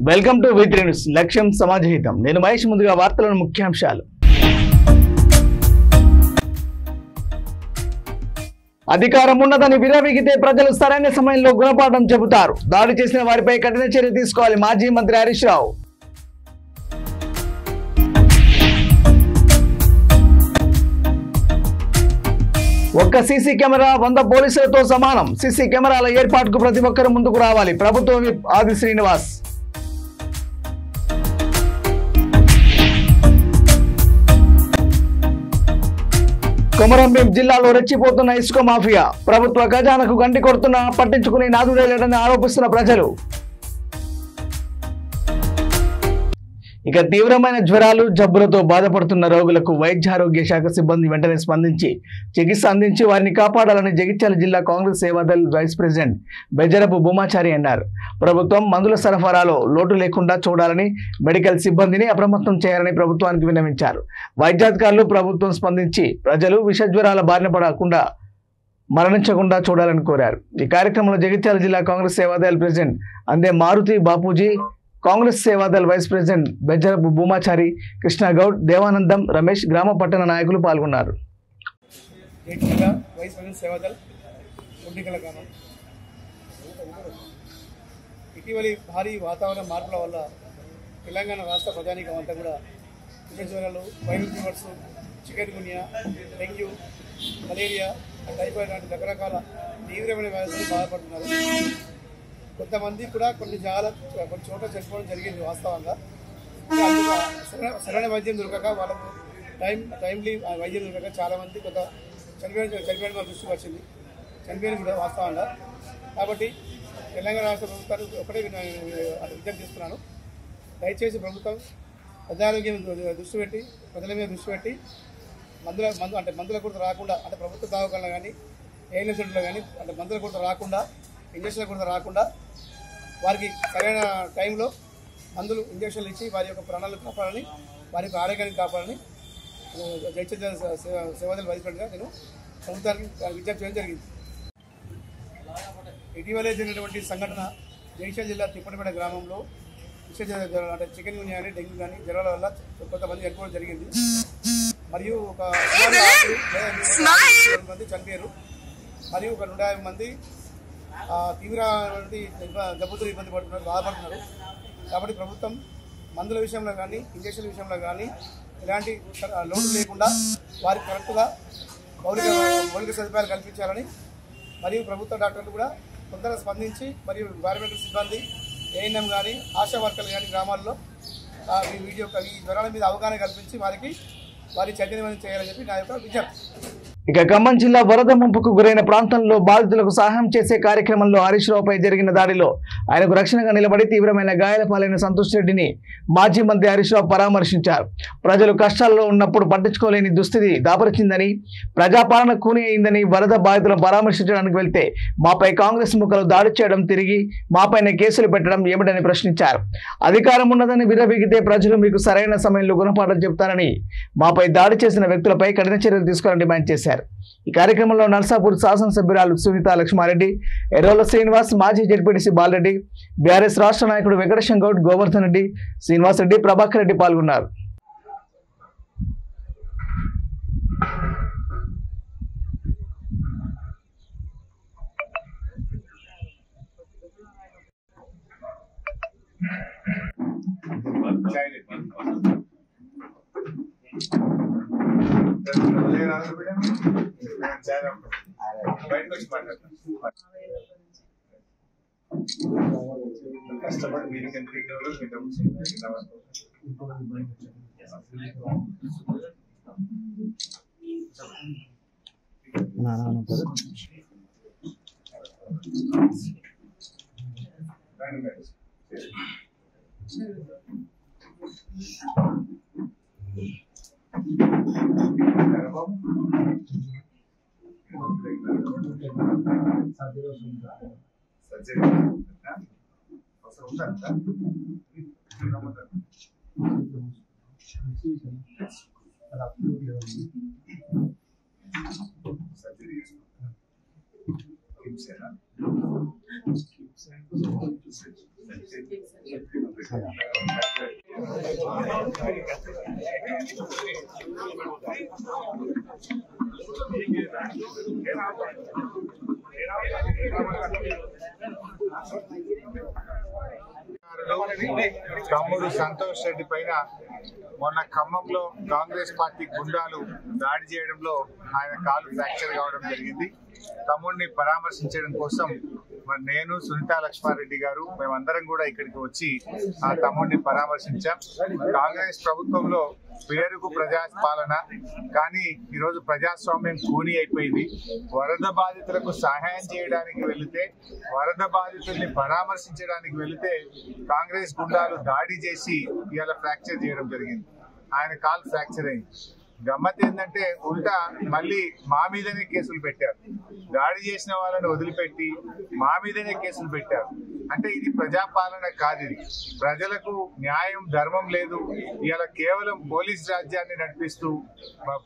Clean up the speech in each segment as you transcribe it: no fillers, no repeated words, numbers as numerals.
Welcome to వి3 news. లక్ష్యం సమాజహితం. నేను మహేష్. ముందుగా వార్తలను ముఖ్యాంశాలు. అధికారం ఉన్నదని విరవీగితే ప్రజలు సరైన సమయంలో గుణపాఠం చెబుతారు. దాడి చేసిన వారిపై కఠిన చర్య తీసుకోవాలి మాజీ మంత్రి హరీష్ రావు. ఒక్క సీసీ కెమెరా 100 పోలీసులతో సమానం. సీసీ కెమెరాల ఏర్పాటుకు ప్రతి ఒక్కరూ ముందుకు రావాలి. ప్రభుత్వ విప్ ఆది శ్రీనివాస్. కొమరంభీం జిల్లాలో రెచ్చిపోతున్న ఇసుక మాఫియా. ప్రభుత్వ ఖజానాకు గండి కొడుతున్నా పట్టించుకునే నాదుడే లేడని ఆరోపిస్తున్న ప్రజలు. ఇక తీవ్రమైన జ్వరాలు జబ్బులతో బాధపడుతున్న రోగులకు వైద్యారోగ్య శాఖ సిబ్బంది వెంటనే స్పందించి చికిత్స అందించి వారిని కాపాడాలని జగిత్యాల జిల్లా కాంగ్రెస్ సేవాదళ్ వైస్ ప్రెసిడెంట్ బెజ్జరపు భూమాచారి అన్నారు. ప్రభుత్వం మందుల సరఫరాలో లోటు లేకుండా చూడాలని, మెడికల్ సిబ్బందిని అప్రమత్తం చేయాలని ప్రభుత్వానికి విన్నవించారు. వైద్యాధికారులు ప్రభుత్వం స్పందించి ప్రజలు విషజ్వరాల బారిన పడకుండా మరణించకుండా చూడాలని కోరారు. ఈ కార్యక్రమంలో జగిత్యాల జిల్లా కాంగ్రెస్ సేవాదళ్ ప్రెసిడెంట్ అందే మారుతి బాపూజీ, కాంగ్రెస్ సేవాదళ్ వైస్ ప్రెసిడెంట్ బెజ్జరపు భూమాచారి, కృష్ణగౌడ్, దేవానందం, రమేష్, గ్రామ పట్టణ నాయకులు పాల్గొన్నారు. ఇటీవలి భారీ వాతావరణ మార్పుల వల్ల తెలంగాణ రాష్ట్ర ప్రజానీకం అంతా కూడా విషజ్వరాలు, viral fevers, chikungunya, dengue, malaria, typhoid లాంటి రకరకాల తీవ్రమైన వ్యాధులు బాధపడుతున్నారు. కొంతమంది కూడా కొన్ని చోట్ల చనిపోవడం జరిగింది. వాస్తవంగా సరైన వైద్యం దొరకక, వాళ్ళకు టైమ్లీ వైద్యం దొరకక చాలామంది కొంత చనిపోయిన మన దృష్టికి వచ్చింది. చనిపోయింది కూడా వాస్తవంగా. కాబట్టి తెలంగాణ రాష్ట్ర ప్రభుత్వానికి ఒకటే విజ్ఞప్తి చేస్తున్నాను. దయచేసి ప్రభుత్వం ప్రజారోగ్యం దృష్టి పెట్టి, ప్రజల మీద దృష్టి పెట్టి మందుల కొరత రాకుండా, అంటే ప్రభుత్వ దవాఖానలో కానీ ఏఎన్ఎం సెంటర్లో కానీ మందుల కొరత రాకుండా, ఇంజక్షన్ల కొరత రాకుండా వారికి సరైన టైంలో మందులు, ఇంజక్షన్లు ఇచ్చి వారి యొక్క ప్రాణాలను కాపాడాలని, వారి యొక్క ఆరోగ్యాన్ని కాపాడాలని జగిత్యాల సేవాదళ్ వైస్ ప్రెసిడెంట్గా నేను ప్రభుత్వానికి విజ్ఞప్తి చేయడం జరిగింది. ఇటీవలే జరిగినటువంటి సంఘటన జగిత్యాల జిల్లా తిప్పటిపేట గ్రామంలో విషజ్వరాలు, అంటే చికెన్ గున్యా కానీ, డెంగ్యూ కానీ జ్వరాల వల్ల కొంతమంది చనిపోవడం జరిగింది. మరియు ఒక 6 మంది చనిపోయారు. మరియు ఒక 150 మంది తీవ్రమైన జబ్బుతో బాధపడుతున్నారు. కాబట్టి ప్రభుత్వం మందుల విషయంలో కానీ, ఇంజక్షన్ల విషయంలో కానీ ఎలాంటి లోటు లేకుండా వారికి కరెక్ట్గా మౌలిక సదుపాయాలు కల్పించాలని, మరియు ప్రభుత్వ డాక్టర్లు కూడా తొందరగా స్పందించి, మరియు ఎన్వైరన్మెంటల్ సిబ్బంది, ఏఎన్ఎం కానీ, ఆశా వర్కర్లు కానీ గ్రామాల్లో ఈ జ్వరాల మీద అవగాహన కల్పించి వారి చైతన్యవంతం చేయాలని చెప్పి నా యొక్క విజ్ఞప్తి. ఇక ఖమ్మం జిల్లా వరద ముంపుకు గురైన ప్రాంతంలో బాధితులకు సహాయం చేసే కార్యక్రమంలో హరీష్ రావుపై జరిగిన దాడిలో ఆయనకు రక్షణగా నిలబడి తీవ్రమైన గాయాల పాలైన సంతోష్ రెడ్డిని మాజీ మంత్రి హరీష్ రావు పరామర్శించారు. ప్రజలు కష్టాల్లో ఉన్నప్పుడు పట్టించుకోలేని దుస్థితి దాపరిచిందని, ప్రజాపాలన కూని అయిందని వరద బాధితులను పరామర్శించడానికి వెళ్తే మాపై కాంగ్రెస్ ముఖలు దాడి చేయడం, తిరిగి మాపైన కేసులు పెట్టడం ఏమిటని ప్రశ్నించారు. అధికారం ఉన్నదని విరవీగితే ప్రజలు మీకు సరైన సమయంలో గుణపాఠం చెబుతారని, మాపై దాడి చేసిన వ్యక్తులపై కఠిన చర్యలు తీసుకోవాలని డిమాండ్ చేశారు. ఈ కార్యక్రమంలో నర్సాపూర్ శాసనసభ్యురాలు సునీత లక్ష్మారెడ్డి, ఎర్రోల శ్రీనివాస్, మాజీ జెడ్పీటీసీ బాలరెడ్డి, బీఆర్ఎస్ రాష్ట్ర నాయకుడు వెంకటేశం గౌడ్, గోవర్ధన్ రెడ్డి, శ్రీనివాస్ రెడ్డి, ప్రభాకర్ రెడ్డి పాల్గొన్నారు. కష్టపడి మీరు తమ్ముడు సంతోష్ రెడ్డి పైన మొన్న ఖమ్మంలో కాంగ్రెస్ పార్టీ గుండాలు దాడి చేయడంలో ఆయన కాలు ఫ్రాక్చర్ కావడం జరిగింది. తమ్ముడిని పరామర్శించడం కోసం మరి నేను, సునీతా లక్ష్మారెడ్డి గారు మేమందరం కూడా ఇక్కడికి వచ్చి ఆ తమ్ముడిని పరామర్శించాం. కాంగ్రెస్ ప్రభుత్వంలో పేరుకు ప్రజాపాలన, కానీ ఈరోజు ప్రజాస్వామ్యం కూని అయిపోయింది. వరద బాధితులకు సహాయం చేయడానికి వెళితే, వరద బాధితుల్ని పరామర్శించడానికి వెళితే కాంగ్రెస్ గుండాలు దాడి చేసి ఇవాళ ఫ్రాక్చర్ చేయడం జరిగింది. ఆయన కాలు ఫ్రాక్చర్ అయింది. గమ్మత్ ఏంటంటే ఉల్టా మళ్ళీ మా మీదనే కేసులు పెట్టారు. దాడి చేసిన వాళ్ళని వదిలిపెట్టి మా మీదనే కేసులు పెట్టారు. అంటే ఇది ప్రజాపాలన కాదు, ఇది ప్రజలకు న్యాయం ధర్మం లేదు. ఇలా కేవలం పోలీస్ రాజ్యాన్ని నడిపిస్తూ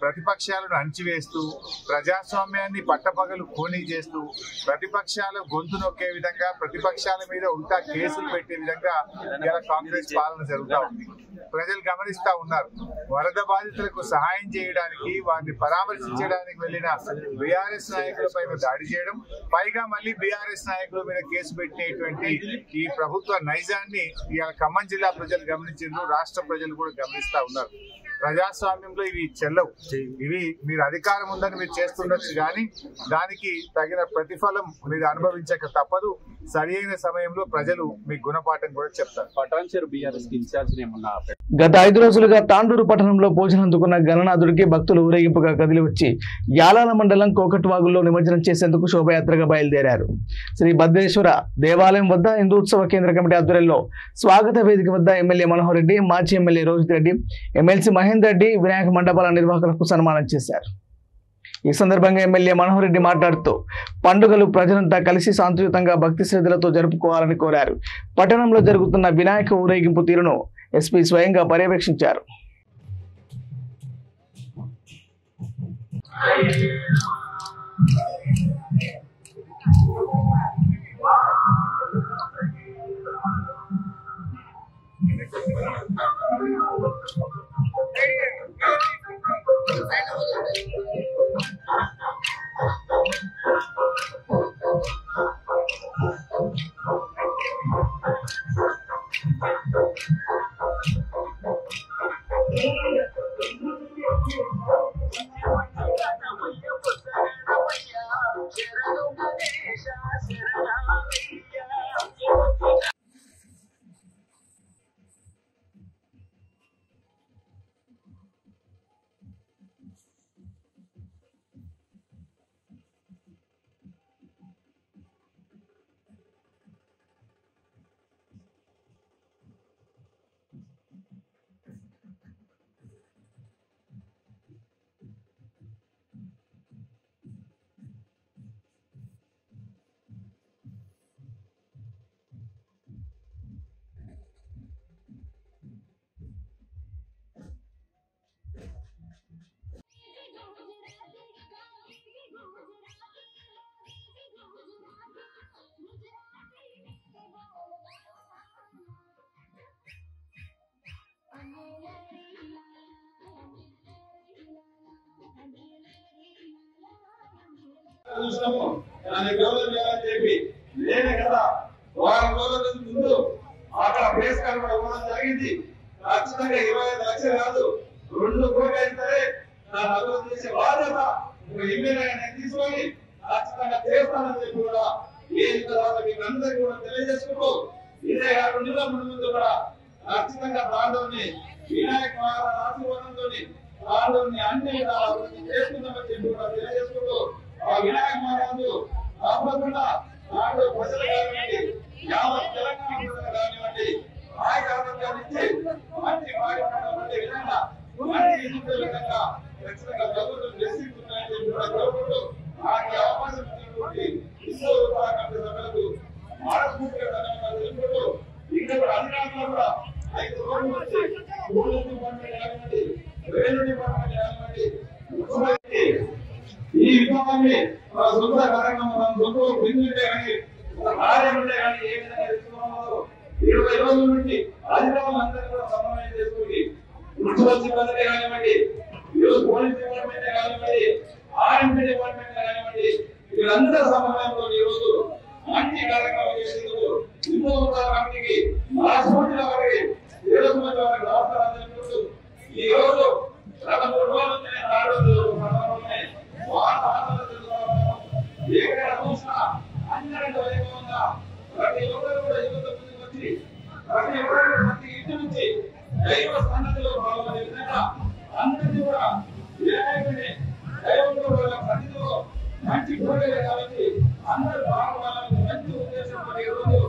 ప్రతిపక్షాలను అణచివేస్తూ ప్రజాస్వామ్యాన్ని పట్టపగలు ఖూనీ చేస్తూ ప్రతిపక్షాల గొంతు నొక్కే విధంగా, ప్రతిపక్షాల మీద ఉల్టా కేసులు పెట్టే విధంగా ఇలా కాంగ్రెస్ పాలన జరుగుతూ ఉంది. ప్రజలు గమనిస్తా ఉన్నారు. వరద బాధితులకు సహాయం చేయడానికి, వారిని పరామర్శించడానికి వెళ్లిన బీఆర్ఎస్ నాయకుల పైన దాడి చేయడం, పైగా మళ్ళీ బీఆర్ఎస్ నాయకుల మీద కేసు పెట్టినటువంటి ఈ ప్రభుత్వ నైజాన్ని ఇవాళ ఖమ్మం జిల్లా ప్రజలు గమనించారు, రాష్ట్ర ప్రజలు కూడా గమనిస్తా ఉన్నారు. ప్రజాస్వామ్యంలో ఇవి చెల్లవు. ఇవి మీరు అధికారం ఉందని మీరు చేస్తుండొచ్చు, కానీ దానికి తగిన ప్రతిఫలం మీరు అనుభవించక తప్పదు. సరి అయిన సమయంలో ప్రజలు మీ గుణపాఠం కూడా చెప్తారు. గత 5 రోజులుగా తాండూరు పట్టణంలో పూజలు అందుకున్న గణనాథుడికి భక్తులు ఊరేగింపుగా కదిలి వచ్చి యాలాల మండలం కోకట్వాగుల్లో నిమజ్జనం చేసేందుకు శోభయాత్రగా బయలుదేరారు. శ్రీ భద్రేశ్వర దేవాలయం వద్ద హిందూ ఉత్సవ కేంద్ర కమిటీ ఆధ్వర్యంలో స్వాగత వేదిక వద్ద ఎమ్మెల్యే మనోహర్ రెడ్డి, మాజీ ఎమ్మెల్యే రోహిత్ రెడ్డి, ఎమ్మెల్సీ మహేందర్ రెడ్డి వినాయక మండపాల నిర్వాహకులకు సన్మానం చేశారు. ఈ సందర్భంగా ఎమ్మెల్యే మనోహర్ రెడ్డి మాట్లాడుతూ పండుగలు ప్రజలంతా కలిసి శాంతియుతంగా భక్తి శ్రద్ధలతో జరుపుకోవాలని కోరారు. పట్టణంలో జరుగుతున్న వినాయక ఊరేగింపు తీరును ఎస్పీ స్వయంగా పర్యవేక్షించారు. చెప్పి నేనే కదా వారం రోజుల ముందు అక్కడ ప్లేస్ కనబడి ఇవ్వడం జరిగింది. ఖచ్చితంగా 25 లక్షలు కాదు, 2 కోట్లు అయినా సరే నా అభివృద్ధి చేసే బాధ్యత ఎమ్మెల్యే తీసుకొని ఖచ్చితంగా చేస్తానని చెప్పి కూడా ఈ తర్వాత మీకు అందరికీ కూడా తెలియజేసుకుంటూ, ఇదే కాకుండా ముందు కూడా ఖచ్చితంగా దాంట్లోని వినాయక ఆశీర్వాదంతో దాంట్లోని అన్ని అభివృద్ధి చేసుకుందామని చెప్పి కూడా తెలియజేసుకుంటూ, ఆ వినాయక మహారాజు తప్పకుండా నాడు ప్రజలు కానివ్వండి, యావత్ తెలంగాణ ప్రజలు కానివ్వండి, ఆరోగ్యాన్ని ఇచ్చి మంచి మాట్లాడే విధంగా మంచి ఇచ్చే విధంగా ఖచ్చితంగా ప్రభుత్వం నిర్ణయిస్తున్నాయని చెప్పి కూడా కోరుకుంటూ, నాకు అవకాశం ఇచ్చినటువంటి హిందూ ఉత్సాహకాంక్ష సభ్యులకు మనస్ఫూర్తిగా ధన్యవాదాలు తెలుపుకుంటూ, ఇంకా కూడా అధికారులు కూడా 5 రోజుల నుంచి పోలీసు డిపార్ట్మెంట్ కానివ్వండి, రెవెన్యూ డిపార్ట్మెంట్ కానివ్వండి, ఈ విధానాన్ని మన సొంత కార్యక్రమం సొంత బిందుంటే కానీ కార్యం ఉంటే కానీ ఏ విధంగా తీసుకున్నామో 20 20 రోజుల నుండి అధికారులందరూ కూడా సమన్వయం చేసుకుని మున్సిపల్ సిబ్బంది కానివ్వండి, ఈరోజు పోలీస్ డిపార్ట్మెంట్ కానివ్వండి, ఆర్ఎంపీ డిపార్ట్మెంట్ కానివ్వండి, వీళ్ళందరూ సమన్వయంలో ఈరోజు మంచి కార్యక్రమం చేసేందుకు హిందూ కమిటీకి మనస్ఫూర్తిగా వారికి నమస్కారాలు తెలుపుతూ ఈ రోజు గత 3 రోజుల నుంచి ఎక్కడ చూసినా అంగరంగ వైభవంగా ప్రతి ఒక్కరు కూడా యువత ముందుకు వచ్చి ప్రతి ఒక్కరు ప్రతి ఇంటి నుంచి దైవ సన్నతిలో పాల్గొనే విధంగా అందరినీ కూడా వినాయకుడిని దైవంలో వాళ్ళ సన్నిధిలో మంచి కోరికలు కాబట్టి అందరూ బాగుండాలని మంచి ఉద్దేశంతో ఈ రోజు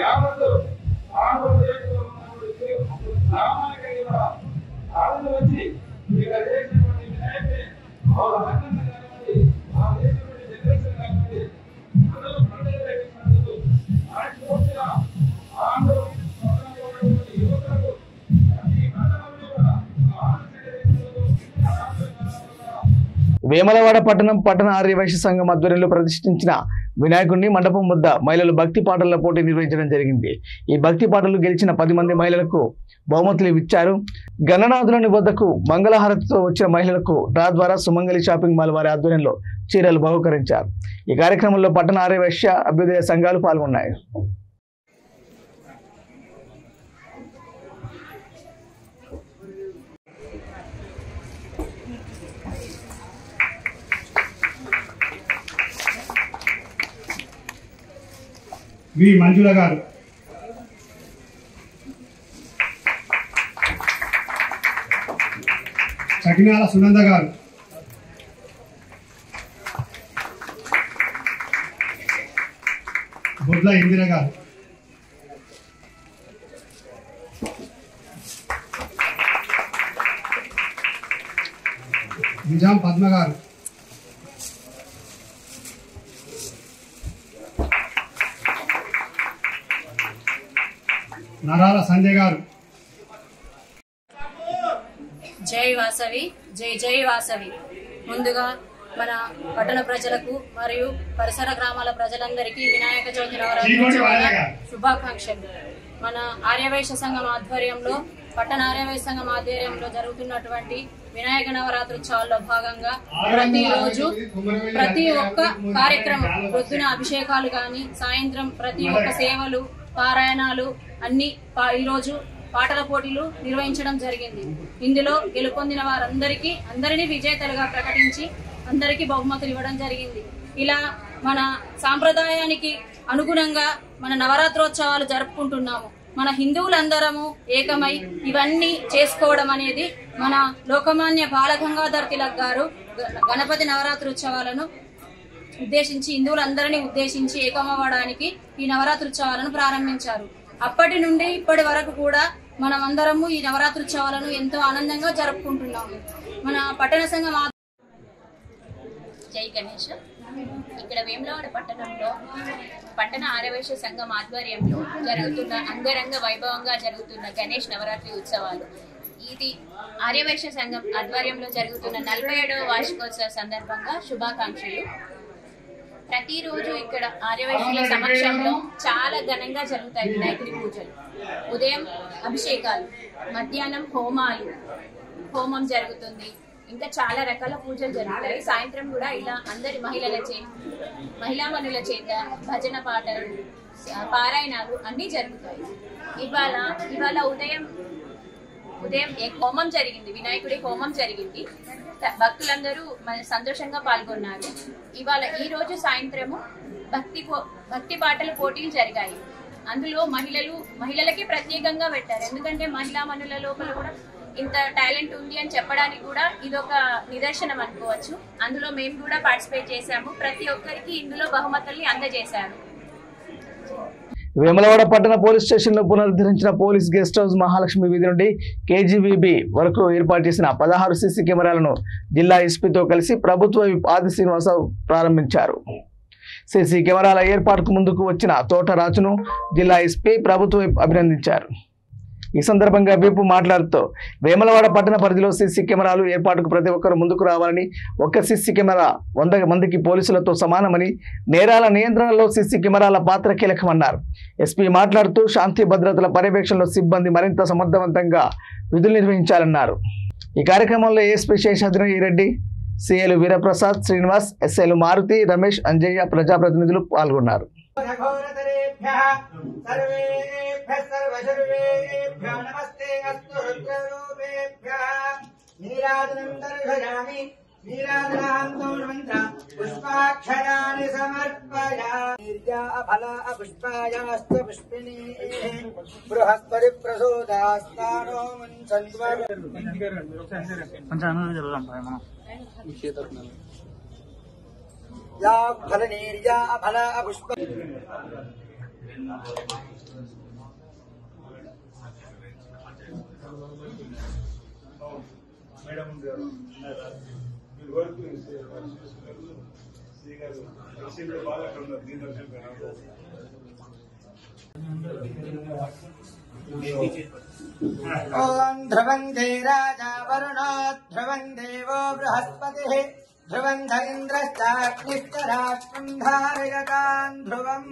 యావత్తు ఆంధ్రప్రదేశ్లో ఉన్నటువంటి గ్రామాలకి కూడా ఆలోచన వచ్చి ఇక్కడ చేసినటువంటి వినాయకుడిని వాళ్ళ రకంగా కానివ్వండి, ఆ చేసినటువంటి జనరేషన్ కానివ్వండి, అందరూ ప్రజలకు పూర్తిగా ఆంధ్ర యువతకు ఈ మండలంలో కూడా వేములవాడ పట్టణ ఆర్యవైశ్య సంఘం ఆధ్వర్యంలో ప్రతిష్ఠించిన వినాయకుడిని మండపం వద్ద మహిళలు భక్తి పాటల పోటీ నిర్వహించడం జరిగింది. ఈ భక్తి పాటలు గెలిచిన 10 మంది మహిళలకు బహుమతులు ఇచ్చారు. గణనాథులని వద్దకు మంగళహారతితో వచ్చిన మహిళలకు డ్రా ద్వారా సుమంగళి షాపింగ్ మాల్ వారి ఆధ్వర్యంలో చీరలు బహుకరించారు. ఈ కార్యక్రమంలో పట్టణ ఆర్యవైశ్య అభ్యుదయ సంఘాలు పాల్గొన్నాయి. వి మంజుల గారు, చకినాల సునంద గారు, బొడ్ల ఇందిర గారు, నిజాం పద్మ గారు, నరాల సంజయ్ గారు. జై వాసవి, జై జై వాసవి. ముందుగా మన పట్టణ ప్రజలకు మరియు పరిసర గ్రామాల ప్రజలందరికీ వినాయక చవితి నవరాత్రి శుభాకాంక్షలు. మన ఆర్యవైశ్య సంఘం ఆధ్వర్యంలో పట్టణ ఆర్యవైశ్య సంఘం ఆధ్వర్యంలో జరుగుతున్నటువంటి వినాయక నవరాత్రోత్సవాల్లో భాగంగా ప్రతిరోజు ప్రతి ఒక్క కార్యక్రమం, పొద్దున అభిషేకాలు గాని, సాయంత్రం ప్రతి ఒక్క సేవలు, పారాయణాలు అన్ని ఈరోజు పాటల పోటీలు నిర్వహించడం జరిగింది. ఇందులో గెలుపొందిన అందరినీ విజేతలుగా ప్రకటించి అందరికీ బహుమతులు ఇవ్వడం జరిగింది. ఇలా మన సాంప్రదాయానికి అనుగుణంగా మన నవరాత్రోత్సవాలు జరుపుకుంటున్నాము. మన హిందువులందరము ఏకమై ఇవన్నీ చేసుకోవడం అనేది మన లోకమాన్య బాలగంగాధర్ తిలక్ గారు గణపతి నవరాత్రోత్సవాలను ఉద్దేశించి హిందువులందరినీ ఉద్దేశించి ఏకమవ్వడానికి ఈ నవరాత్రోత్సవాలను ప్రారంభించారు. అప్పటి నుండి ఇప్పటి వరకు కూడా మనం అందరము ఈ నవరాత్రోత్సవాలను ఎంతో ఆనందంగా జరుపుకుంటున్నాము. మన పట్టణ సంఘం జై గణేష్. ఇక్కడ వేములవాడ పట్టణంలో పట్టణ ఆర్యవైశ్య సంఘం ఆధ్వర్యంలో జరుగుతున్న అంగరంగ వైభవంగా జరుగుతున్న గణేష్ నవరాత్రి ఉత్సవాలు. ఇది ఆర్యవైశ్య సంఘం ఆధ్వర్యంలో జరుగుతున్న 47వ వార్షికోత్సవ సందర్భంగా శుభాకాంక్షలు. ప్రతిరోజు ఇక్కడ ఆర్యవైశ్యుల సమక్షంలో చాలా ఘనంగా జరుగుతాయి వినాయకుడి పూజలు. ఉదయం అభిషేకాలు, మధ్యాహ్నం హోమం జరుగుతుంది. ఇంకా చాలా రకాల పూజలు జరుగుతాయి. సాయంత్రం కూడా ఇలా అందరి మహిళామణుల చేత భజన పాటలు, పారాయణాలు అన్ని జరుగుతాయి. ఇవాళ ఉదయం హోమం జరిగింది, వినాయకుడి హోమం జరిగింది. భక్తులందరూ సంతోషంగా పాల్గొన్నారు. ఈ రోజు సాయంత్రము భక్తి పాటల పోటీలు జరిగాయి. అందులో మహిళలకి ప్రత్యేకంగా పెట్టారు. ఎందుకంటే మహిళామణుల లోపల కూడా ఇంత టాలెంట్ ఉంది అని చెప్పడానికి కూడా ఇదొక నిదర్శనం అనుకోవచ్చు. అందులో మేము కూడా పార్టిసిపేట్ చేశాము. ప్రతి ఒక్కరికి ఇందులో బహుమతుల్ని అందజేశారు. వేములవాడ పట్టణ పోలీస్ స్టేషన్ లో పునరుద్ధరించిన పోలీస్ గెస్ట్ హౌస్ మహాలక్ష్మి వీధి నుండి కేజీబీబీ వరకు ఏర్పాటు చేసిన 16 సీసీ కెమెరాలను జిల్లా ఎస్పీతో కలిసి ప్రభుత్వ ఆది శ్రీనివాసరావు ప్రారంభించారు. సీసీ కెమెరాల ఏర్పాటుకు ముందుకు వచ్చిన తోట రాజును జిల్లా ఎస్పీ ప్రభుత్వ అభినందించారు. ఈ సందర్భంగా విప్ మాట్లాడుతూ వేములవాడ పట్టణ పరిధిలో సీసీ కెమెరాలు ఏర్పాటుకు ప్రతి ఒక్కరూ ముందుకు రావాలని, ఒక్క సీసీ కెమెరా 100 మందికి పోలీసులతో సమానమని, నేరాల నియంత్రణలో సీసీ కెమెరాల పాత్ర కీలకమన్నారు. ఎస్పీ మాట్లాడుతూ శాంతి భద్రతల పర్యవేక్షణలో సిబ్బంది మరింత సమర్థవంతంగా విధులు నిర్వహించాలన్నారు. ఈ కార్యక్రమంలో ఏఎస్పీ శేషాద్రి రెడ్డి, సిఎలు వీరప్రసాద్, శ్రీనివాస్, ఎస్ఐలు మారుతి, రమేష్, అంజయ్య, ప్రజాప్రతినిధులు పాల్గొన్నారు. పుష్పాక్షరాన్ని సమర్పయామి పుష్పాయాస్త పుష్పిణీ బృహస్పతి ప్రసోదాస్తానో యా ఫలనీర్యా ఫల పుష్ప ఓం ధ్రువందే రాజా వరుణో ధ్రువం దేవో బృహస్పతిః ధ్రువం ధరింద్రశ్చాగ్నిశ్చ రాష్ట్రం ధారయతాన్ ధ్రువం.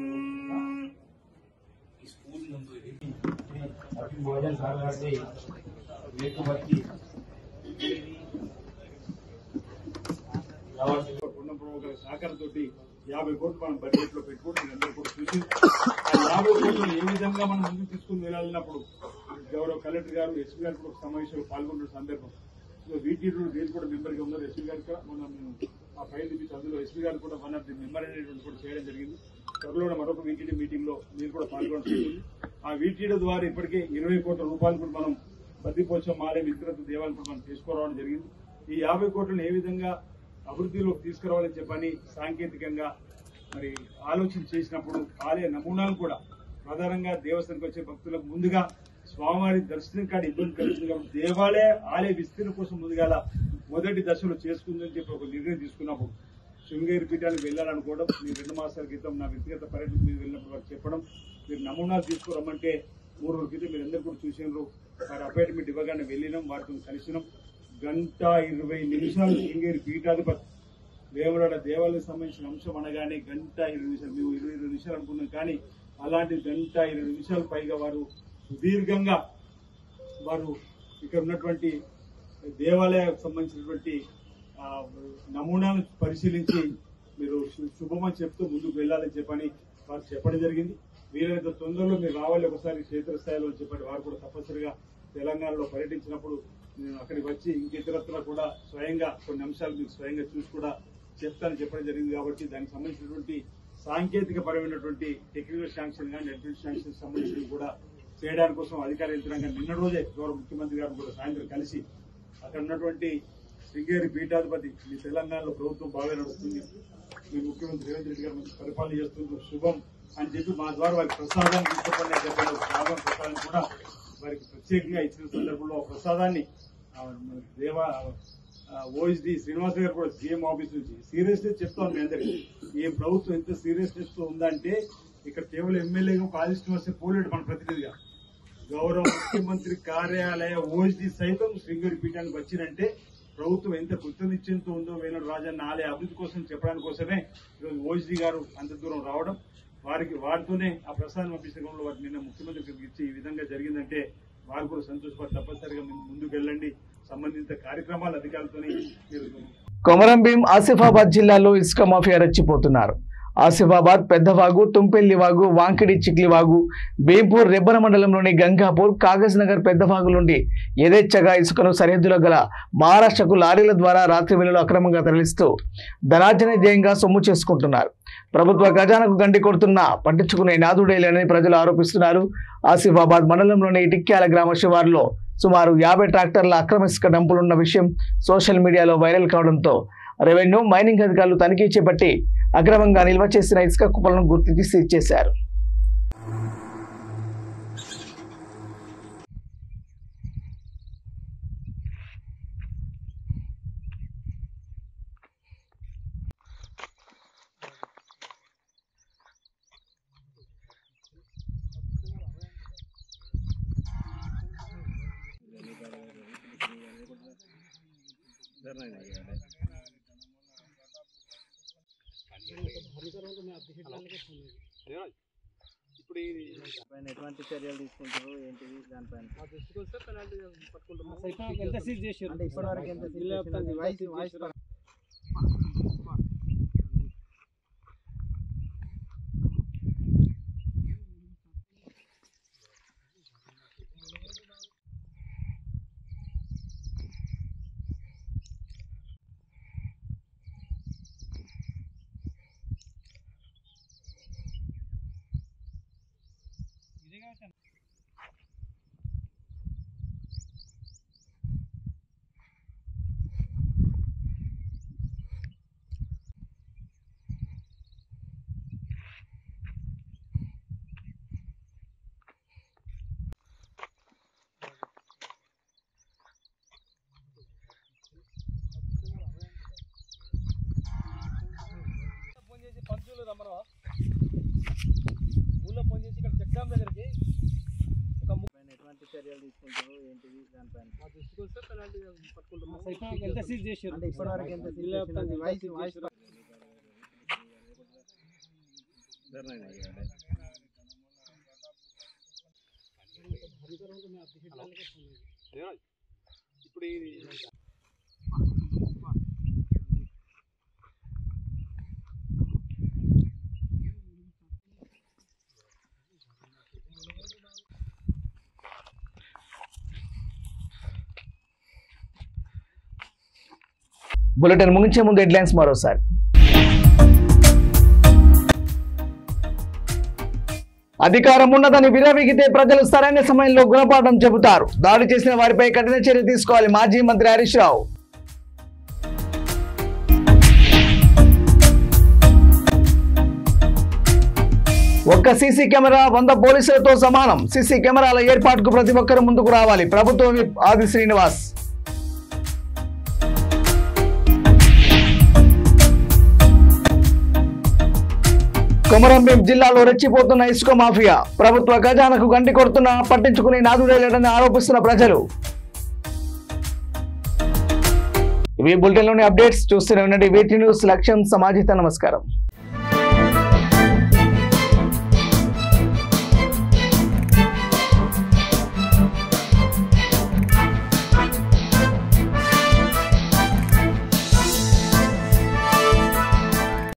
సహకారంతో 50 కోట్లు మనం బడ్జెట్ లో పెట్టుకుంటే అందరూ కూడా చూసి ఆ 50 కోట్లు ఏ విధంగా మనం ముందుకు తీసుకుని వెళ్ళాలన్నప్పుడు గౌరవ కలెక్టర్ గారు, ఎస్పీ గారు కూడా సమావేశంలో పాల్గొంటున్న సందర్భం. వీటి రేపు కూడా మెంబర్ గా ఉన్నారు. ఎస్పీ గారు మనం ఆ ఫైల్ తీపించి అందులో ఎస్పీ గారు కూడా వన్ ఆఫ్ ది మెంబర్ అనేటువంటి కూడా చేయడం జరిగింది. త్వరలో మరొక వీటీడీ మీటింగ్ లో మీరు కూడా పాల్గొనడం జరిగింది. ఆ వీటీడీ ద్వారా ఇప్పటికే 20 కోట్ల రూపాయలు కూడా మనం బద్దిపోచం మాలయం ఇతర దేవాలను కూడా మనం తీసుకురావడం జరిగింది. ఈ 50 కోట్లను ఏ విధంగా అభివృద్ధిలోకి తీసుకురావాలని చెప్పని సాంకేతికంగా మరి ఆలోచన చేసినప్పుడు ఆలయ నమూనాలు కూడా ప్రధానంగా దేవస్థానికి వచ్చే భక్తులకు ముందుగా స్వామివారి దర్శనం కాడ ఇబ్బంది కలుగుతుంది కాబట్టి దేవాలయ ఆలయ విస్తీర్ణ కోసం ముందుగా మొదటి దశలో చేసుకుందని చెప్పి ఒక నిర్ణయం తీసుకున్నప్పుడు శృంగేరి పీఠానికి వెళ్ళాలనుకోవడం, మీరు 2 మాసాల క్రితం నా వ్యక్తిగత పర్యటన మీద వెళ్ళినప్పుడు వారు చెప్పడం, మీరు నమూనాలు తీసుకురమ్మంటే 3 రోజుల క్రితం మీరు అందరూ కూడా చూసినారు. వారి అపాయింట్మెంట్ ఇవ్వగానే వెళ్ళినాం, వారితో కలిసినాం. 1:20 శృంగేరి పీఠాధిపతి వేములవాడ దేవాలయానికి సంబంధించిన అంశం అనగానే 1:20 మేము 22 నిమిషాలు అనుకున్నాం. కానీ అలాంటి 1:20 పైగా వారు సుదీర్ఘంగా వారు ఇక్కడ ఉన్నటువంటి దేవాలయానికి సంబంధించినటువంటి నమూనాలను పరిశీలించి మీరు శుభమని చెప్తూ ముందుకు వెళ్లాలని చెప్పని వారు చెప్పడం జరిగింది. వీలైనంత తొందరలో మీరు రావాలి ఒకసారి క్షేత్రస్థాయిలో అని చెప్పని వారు కూడా తప్పనిసరిగా తెలంగాణలో పర్యటించినప్పుడు నేను అక్కడికి వచ్చి ఇంకితరత్ర కూడా స్వయంగా కొన్ని అంశాలు మీకు స్వయంగా చూసి కూడా చెప్తానని చెప్పడం జరిగింది. కాబట్టి దానికి సంబంధించినటువంటి సాంకేతిక పరమైనటువంటి టెక్నికల్ శాంక్షన్ కానీ అడ్మినిస్ట్రేషన్ శాంక్షన్ సంబంధించినవి కూడా చేయడానికి కోసం అధికార యంత్రాంగం నిన్న రోజే గౌరవ ముఖ్యమంత్రి గారు కూడా సాయంత్రం కలిసి అక్కడ ఉన్నటువంటి శృంగేరి పీఠాధిపతి మీ తెలంగాణలో ప్రభుత్వం బాగా నడుస్తుంది, మీ ముఖ్యమంత్రి రేవంత్ రెడ్డి గారు మంచి పరిపాలన చేస్తుంది, శుభం అని చెప్పి మా ద్వారా వారికి ప్రసాదాన్ని తీసుకోండి అని చెప్పిన ప్రసాదాన్ని కూడా వారికి ప్రత్యేకంగా ఇచ్చిన సందర్భంలో ఆ ప్రసాదాన్ని ఓఎస్డీ శ్రీనివాస్ గారు కూడా సీఎం ఆఫీస్ నుంచి సీరియస్నెస్ చెప్తాను మీ అందరికీ. ఈ ప్రభుత్వం ఎంత సీరియస్నెస్ తో ఉందంటే ఇక్కడ కేవలం ఎమ్మెల్యేగా కాన్స్టిట్యూన్సీ పోలేడు మన ప్రతినిధిగా. గౌరవ ముఖ్యమంత్రి కార్యాలయ ఓఎస్డీ సైతం శృంగేరి పీఠానికి వచ్చినంటే ప్రభుత్వం ఎంత కృతనిశ్చయంతో ఉందో వేణుడు రాజన్న ఆలయ అభివృద్ధి కోసం చెప్పడానికి కోసమే ఈరోజు ఓఎస్డీ గారు అంత దూరం రావడం, వారితోనే ఆ ప్రసాదం పంపించడంలో వారు నిన్న ముఖ్యమంత్రికి ఇచ్చి ఈ విధంగా జరిగిందంటే వారు కూడా సంతోషపడి తప్పనిసరిగా ముందుకు వెళ్ళండి. సంబంధిత కార్యక్రమాలు అధికారులతోనే మీరు. కొమరం భీం ఆసిఫాబాద్ జిల్లాలో ఇసుక మాఫియా రెచ్చిపోతున్నారు. ఆసిఫాబాద్ పెద్దవాగు, తుంపెల్లి వాగు, వాంకిడి చిక్లివాగు, బేంపూర్ రెబ్బన మండలంలోని గంగాపూర్, కాగజ్ నగర్ పెద్దవాగు నుండి యథేచ్ఛగా ఇసుకను సరిహద్దులో గల మహారాష్ట్రకు లారీల ద్వారా రాత్రి వేళలో అక్రమంగా తరలిస్తూ ధనార్జన ధ్యేయంగా సొమ్ము చేసుకుంటున్నారు. ప్రభుత్వ ఖజానాకు గండి కొడుతున్నా పట్టించుకునే నాదుడే లేదని ప్రజలు ఆరోపిస్తున్నారు. ఆసిఫాబాద్ మండలంలోని టిక్యాల గ్రామ శివారులో సుమారు 50 ట్రాక్టర్ల అక్రమ ఇసుక డంపులున్న విషయం సోషల్ మీడియాలో వైరల్ కావడంతో రెవెన్యూ, మైనింగ్ అధికారులు తనిఖీ చేపట్టి అక్రమంగా నిల్వ చేసిన ఇసుక కుప్పలను గుర్తించి సీజ్ చేశారు. ఇప్పుడు ఎటువంటి చర్యలు తీసుకుంటారు ఏంటిది దానిపైన దృష్టికి వస్తే పెనాల్టీ పట్టుకుంటాం. ఎంత సీజ్ చేశారు అంటే ఇప్పటివరకు ఎంత సీజ్ చేశారు? ఫోన్ చేసి పంచులు రమ్మరా ఊళ్ళో ఫోన్ చేసి ఇక్కడ చెక్ డ్యామ్ దగ్గరికి ఎటువంటి చర్యలు తీసుకుంటారు ఏంటిది దానిపైన దృష్టికి వస్తే పెనాల్టీ పట్టుకుంటాం. ఎంత సీజ్ చేశారు అంటే ఇప్పటివరకు ఎంత సీజ్ చేశారు? ఇప్పుడు బులెటిన్ ముగించే ముందు హెడ్లైన్స్ మరోసారి. అధికారం ఉన్నదని విరవీగితే ప్రజలు సరైన సమయంలో గుణపాఠం చెబుతారు. దాడి చేసిన వారిపై కఠిన చర్య తీసుకోవాలి మాజీ మంత్రి హరీష్ రావు. ఒక్క సీసీ కెమెరా 100 పోలీసులతో సమానం. సీసీ కెమెరాల ఏర్పాటుకు ప్రతి ఒక్కరూ ముందుకు రావాలి. ప్రభుత్వ విప్ ఆది శ్రీనివాస్. కొమరంభీం జిల్లాలో రెచ్చిపోతున్న ఇసుక మాఫియా. ప్రభుత్వ ఖజానాకు గండి కొడుతున్నా పట్టించుకునే నాదుడే లేడని ఆరోపిస్తున్న ప్రజలు. ఇవి బులెటిన్లోని అప్డేట్స్. చూస్తూనే ఉండండి వీటి న్యూస్. లక్ష్యం సమాజిత. నమస్కారం.